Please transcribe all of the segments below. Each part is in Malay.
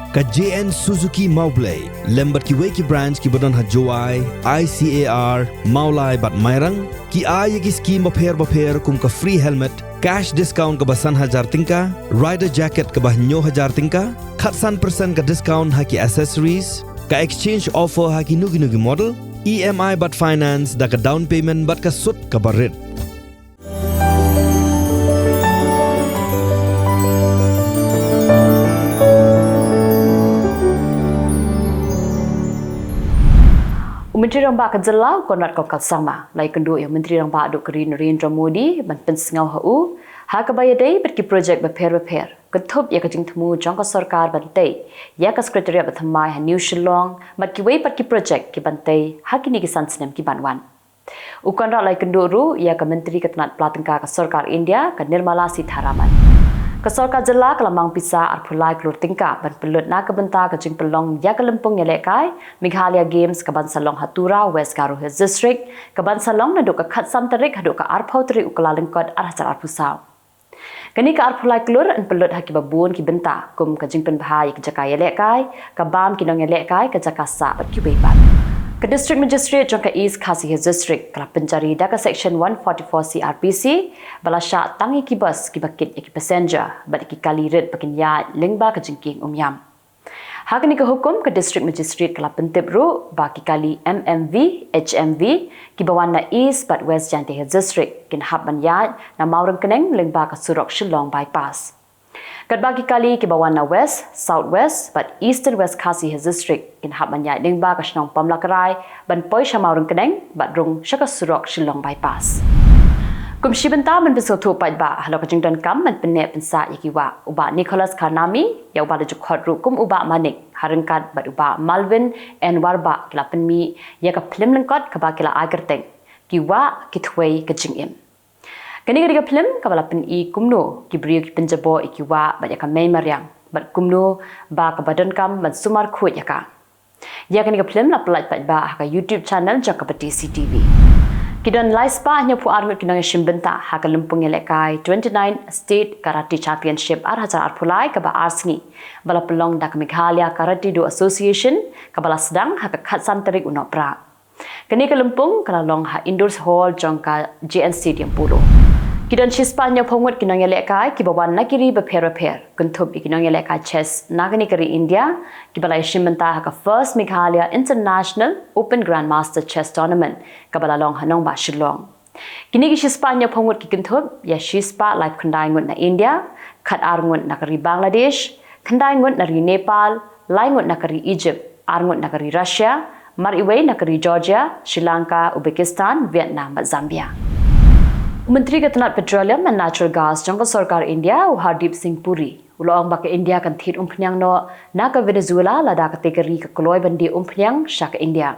ka JN Suzuki Maublay lembat ki weki branch ki badan hajwai ICAR Maulai bat Mairang ki ay ki scheme bapher kum ka free helmet cash discount ka basan hajar tingka rider jacket ka bah 9,000 tingka khatsan persen ka discount haki accessories ka exchange offer haki nugi model EMI bat finance da ka down payment bat ka sut ka barit. Menteri Rambak ke Jylla konrat kau kalsama lai kendu yang Menteri Rambak duk keri Narendra Modi ban pensengau hu ha ka bayadai berki projek beper ketup ya kajing temu jangka sarkar bantai ya ka sekretariat bathamai ha New Shillong mat ki wei ki projek ki bantai ha kini ki sansnem ki banwan ukonrat lai kendu ru ya ka Menteri ketenat pelatengka ka sarkar India ka Nirmala Sitharaman Kesorka Jylla kelamang pisa arpulai kelur tingkap ban pelut na kebenta kejing pelong ya kelempung yelekai Meghalaya Games keban salong Hatura West Garo Hills District keban salong naduk ke khatsam terik haduk ke arpau terik ukala lengkot arhajar arpusau. Kini ke arpulai kelur en pelut haki babun ki benta kum kejing penbahai kejaka yelekai kebam kinong yelekai kejaka sa berkiwebat. Ke District Magistrate jangka East Khasi Hills District kelah pencari daka Section 144 CRPC bala syak tangi ki bus ki bakit ki passenger bat ki kali red pakin ya lengba ke jengking umyam. Hak ni ke hukum ke District Magistrate kelah pentip ru ba ki kali MMV HMV ki bawana East bat West Janti Hills District kin hab ban ya na maurang keneng lengba ke Surok Shillong bypass. Kat bagi kali ke bawana West, Southwest, but Eastern West Khasi Hills District kin hab banyak dengba ke Shnong Pamlakarai ban poi syamaurang keneng bat rung syaka Surok Shillong bypass. Kum shibenta man besoto pai ba halo kajing dan kam man penne pensa yakiwa uba Nicholas Karnami ya uba juk khot ru kum uba manik harengkat bat uba Malvin and warba kila penmi ya ka plim lengkot ka ba kila agerteng kiwa kitwei kajing im. Kini ketika film kabala pen I kumno kibriu ki penjabo ikiwa ba ya ka mei mariang bat kumno ba ka badan kam ban sumar khut ya ka ya kini ka film la pelat ba ka YouTube channel jaka peti CTV kidan live spa nya pu armit kinang shimbenta ha ka lempung elekai 29 state karate championship arhajar arpulai ka ba arsni bala pelong dak Meghalaya Karate Do Association kabala sedang ha ka khatsan terik Nohprah kini ka lempung kala long ha indoor hall jangka JN Stadium Pulo Kidan Chispanya Pongot kinong yelekai kibawan nakiri beper kuntup ikinong yelekai chess nagani kari India kibalay shimenta haka first Meghalaya International Open Grandmaster Chess Tournament kabala long hanong ba Shillong. Kini ki Chispanya Pongot kikuntup ya Chispa live kandai ngut na India, khat arngut na kari Bangladesh, kandai ngut na kari Nepal, lai ngut na kari Egypt, arngut na kari Russia, mariway na kari Georgia, Sri Lanka, Uzbekistan, Vietnam, dan Zambia. Menteri Ketenat Petroleum and Natural Gas jangka Sarkar India Hardeep Singh Puri ulang baka India kan thit umpnyang no naka Venezuela lada kategori ke koloi bandi umpnyang syak India.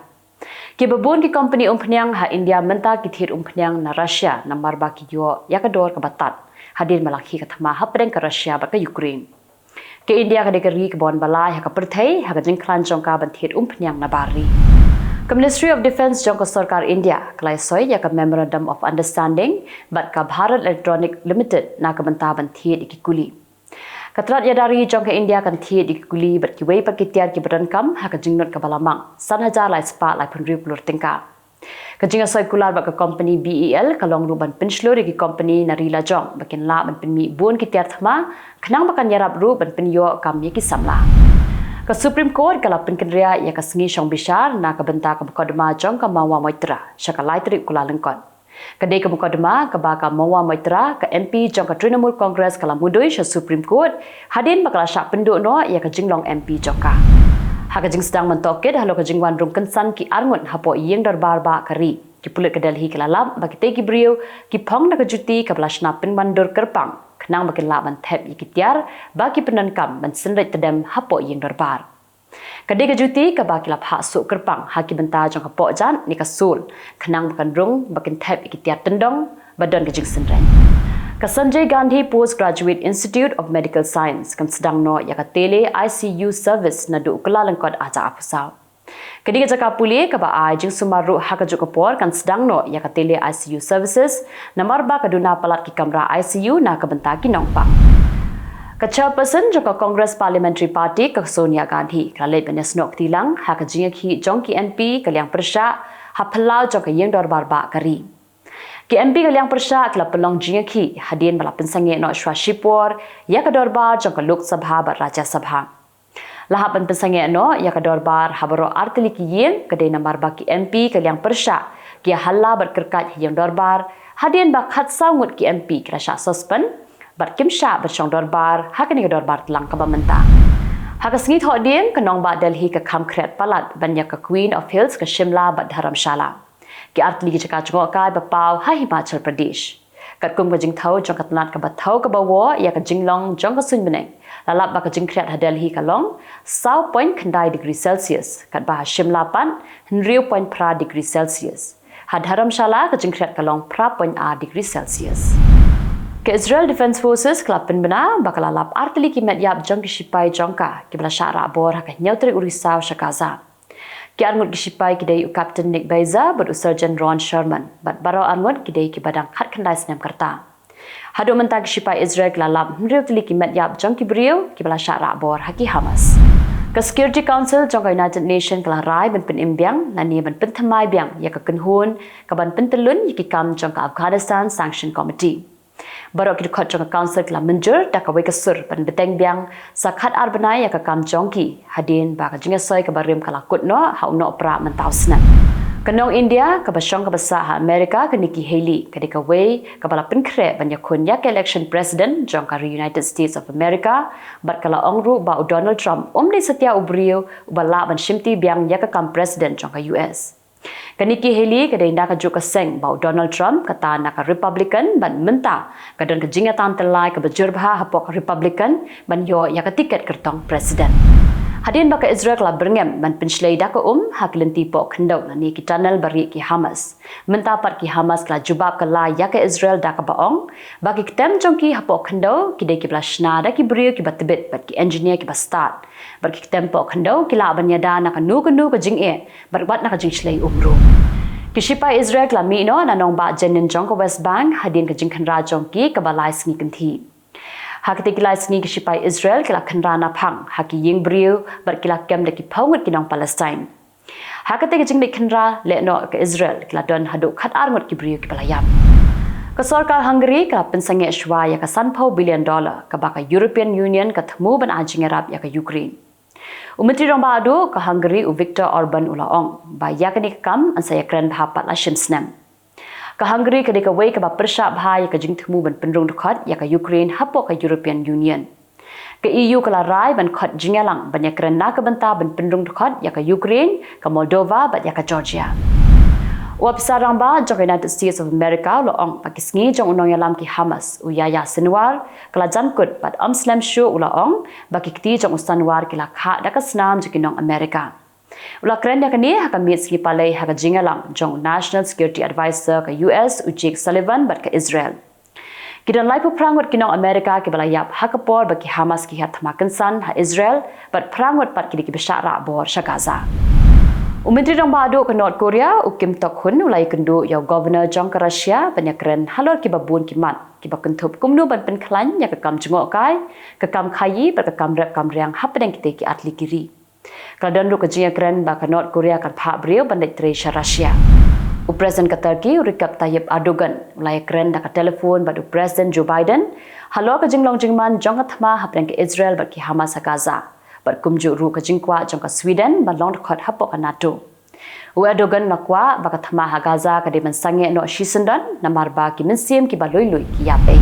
Ki babon ki company umpnyang ha India menta ki thit umpnyang na Russia na marba ki yo yakador ka batat hadir malaki ka thama hapreng ka Russia baka Ukraine. Ki India kategori ke bon balai ha ka Pyrthei ha ka jingklan jangka ban thit umpnyang na bari. Ke Ministry of Defence jangka Sarkar India kelai soy ya ka Memorandum of Understanding bat ka Bharat Electronic Limited na ka bantaban thiet ikikuli. Katrat ya dari jangka India kan thiet ikikuli bat ki wei pakitiar ki badan kam ha ka jingnot ka balamang san hajar lai spa lai punri kulur tingka. Ka jinga soy kular bat ka company BEL ka long ruban pinslur ki company narila jong bakin la ban pinmi bun ki tiar thma khnang bakan yarap ru ban pinyo kam ye ki samla. Ke Supreme Court kala penkenria ya ka sengi syong bishar na ka benta ka mukadama jong ka mawa moitra syaka laitri kula lengkon. Kadai ka mukadama ka ba ka mawa moitra ka MP jong ka Trinamool Congress kala mudoi sya Supreme Court hadin bakala syak penduk no ya ka jinglong MP jongka. Ha ka jing sedang mentokit halo ka jingwan rung kensan ki arngut hapo yeng darbar ba kari ki pulit ke Delhi kala lap bagi te ki brio ki pong na ka juti ka blasna penbandur kerpang kenang makin laban tep ikitiar bagi penankam dan senret tedem hapo yang darbar. Kadai kejuti ka bagi lap hak suk kerpang haki benta jong kapok jan ni kasul kenang makan rung bakin tep ikitiar tendong badan kejing senret. Ka Sanjay Gandhi Postgraduate Institute of Medical Science kan sedang no ya ka tele ICU service na du ukala lengkot aja apusau. Kediga jaka puli ka ba ai jing sumaru haka juk kapor kan sedang no ya ka tele ICU services namar ba kaduna palat ki kamera ICU na ka benta ki nongpang. Chairperson jangka Congress Parliamentary Party ke Sonia Gandhi kalai benesnok tilang hak jingki jongki MP Kylleng Persha hapelau jangka yang dorbar ba kari. Ki MP Kylleng Persha kala pelong jingki hadien bala pensange no Khubor ya ke dorbar jangka Lok Sabha ba Rajya Sabha. Lahapan pensange no ya ke dorbar habaro artili ki yeng kedai nambar ba ki MP Kylleng Persha ki halla berkerkat yang dorbar hadien ba khat sangut ki MP kerasa suspend bat kimsha berchong dorbar hakani dorbar telang ka bamenta hak sengit hodiem kenong ba Delhi ke kamkret palat banyak ke Queen of Hills ke Shimla bat dharamshala ki artli ki jaka chungok kai bapau ha Himachal Pradesh kat kum ka jing thau jong ka tnat ka bathau ka bawo ya ka jinglong jong ka sun beneng lalap ba ka jingkret ha Delhi ka long 0.9 degree Celsius kat ba Shimla pan 0.0 degree Celsius ha dharamshala ka jingkret ka long 0.0 degree Celsius. Ke Israel Defense Forces kelap penbena bakal alap artili ki medyap jong ki sipai jongka ki bala syara bor hak nyautri urisau syakaza. Ki arngut ki sipai ki dei Captain Nick Beza bud Sergeant Ron Sherman bat baro arngut ki dei ki badang khat khandai senam kerta. Hadu menta ki sipai Israel kelalap mriutli ki medyap jong ki brio ki bala syara bor haki Hamas. Ke Security Council jong United Nation kelah rai ben pen imbiang nani ben pen thamai biang ya ka kenhun ka ban pen telun ki kam jong ka Afghanistan Sanction Committee. Baru kita khat jong council kala menjur dak ka wekasur pan beteng biang sakhat arbanai ya ka kam jongki hadin ba ka jinga soi ka barim kala kutno ha Nohprah mentau snan kanong India ka basong ka basa ha America ka Nikki Haley ka deka way ka bala penkre ban yakun yak election president jong ka United States of America bat kala ongru ba Donald Trump umdi setia ubrio bala ban shimti biang yak ka kam president jong ka US. Nikki Haley kadai nak juk seng bau Donald Trump kata nak Republican ban menta kadon kejingatan telai ke berjurbha hapok Republican ban yo ya ke tiket kertong presiden. Hadin baka Israel kala berngem ban penslei dak hak lenti pok kendau ni ki tunnel bari ki Hamas. Menta pat ki Hamas kala jubab kala ya ke Israel dak baong bagi ketem jongki hapok kendau ki dei ki blashna dak ki brio ki batbet bat ki engineer ki bastart. Bagi tempo kendau kila banyada nak nu ke jing e berbat nak jing slei umru kishipa Israel kala mi no nanong ba jenin jong ko West Bank hadin ke jing khanra jong ki ka balai sngi kanthi hakti kila sngi kishipa Israel kila khanra na phang haki ying briu bar kila kem de ki phawut kinong Palestine hakte ke jing de khanra le no ke Israel kila don hadu khat arngot ki briu ki balayam ke sarkar Hungary kala pensange shwa ya ka $100 billion ka ba ka European Union ka thmu ban ajing Arab ya ka Ukraine. Umentri rong badu ke Hungary u Viktor Orban ulaong ba yakni kam an saya kren bhapat la shimsnem. Ke Hungary ke deka way ke ba persha bha ya ka jing thmu ban penrung dekat ya ka Ukraine hapo ka European Union. Ke EU kala rai ban khot jingalang ban ya kren na ka banta ban penrung dekat ya ka Ukraine ka Moldova bat ya ka Georgia. Wapsa ramba jong United States of America loong pakisngi jong unong yalam ki Hamas uyaya senwar kala jankut pat amslam shu ulaong bakikti jong ustanwar kila kha dakasnam jikinong America ula kren yakani hakamit ski palai haka jingalang jong National Security Advisor ka US Jake Sullivan bat ka Israel kidan lai prangot kinong America ki balayap hakapor baki Hamas ki hatmakan san ha Israel bat prangot pat kidi ki bishara bor Gaza. Umentri rong badu ke North Korea ukim tok hun ulai kendu ya governor jong ke Russia banyak keren halor ki babun ki mat ki bakentup kumnu ban pen klan ya ke kam jengok kai ke kam khayi ber ke kam rep kam riang hapedeng kite ki atli kiri kadon ru ke jinga keren ba ke North Korea kan pha brio bandai Treasure Russia u president ke Turkey Recep Tayyip Erdogan ulai keren da ke telefon badu president Joe Biden halor ke jinglong jingman jong ke thma hapedeng ke Israel ber ki Hamas Gaza berkumju ru ke jingkwa jong ke Sweden balong dekat hapok ke NATO. Erdogan nakwa baka thama ha Gaza ka de mensange no shisendan namar ba ki mensim ki baloi ki yape.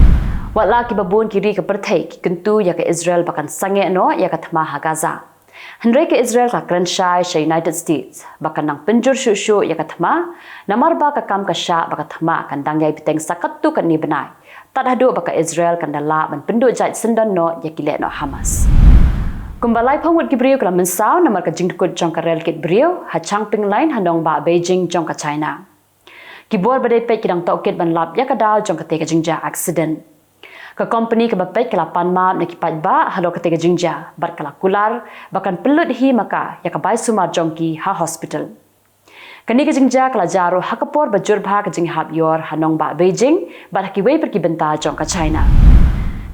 Wala ki babun ki ri ke Pyrthei ki kentu ya ke Israel bakan sange no ya ka thama ha Gaza. Hendrai ke Israel ka krenshai sha United States bakan nang penjur shu ya ka thama namar ba ka kam ka sha baka thama kan dangai biteng sakattu kan ni benai. Tad hadu baka Israel kan dala ban pendu jait sendan no ya ki le no Hamas. Kumbalai pangwat ki brio kala mensau namar ka jingkut jong ka rel kit brio ha changping line handong ba Beijing jong ka China. Kibor badai pek kidang tokit ban lap ya ka dal jong ka teka jingja accident. Ka company ka bapek kala panma na kipat ba halo ka teka jingja bar kala kular bakan pelut hi maka ya ka bai sumar jong ki ha hospital. Kani ka jingja kala jaro hakapor bajur bha ka jing hap yor hanong ba Beijing bar ki wei per ki benta jong ka China.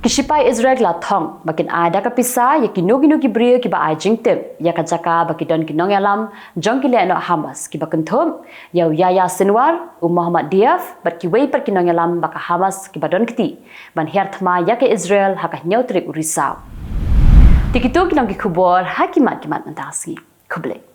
Kisipai Israel la thong bakin ada ka pisa ya kinogino ki brio ki ba ai jingtem ya ka jaka bakidon kinong yalam jong ki le no Hamas ki bakin thom ya Yahya Sinwar Muhammad Diaf bat ki wei per kinong yalam baka Hamas ki badon kiti ban her thma ya ke Israel ha ka nyotrik urisau tikitok kinong ki Khubor hakimat kimat nantasi Khubor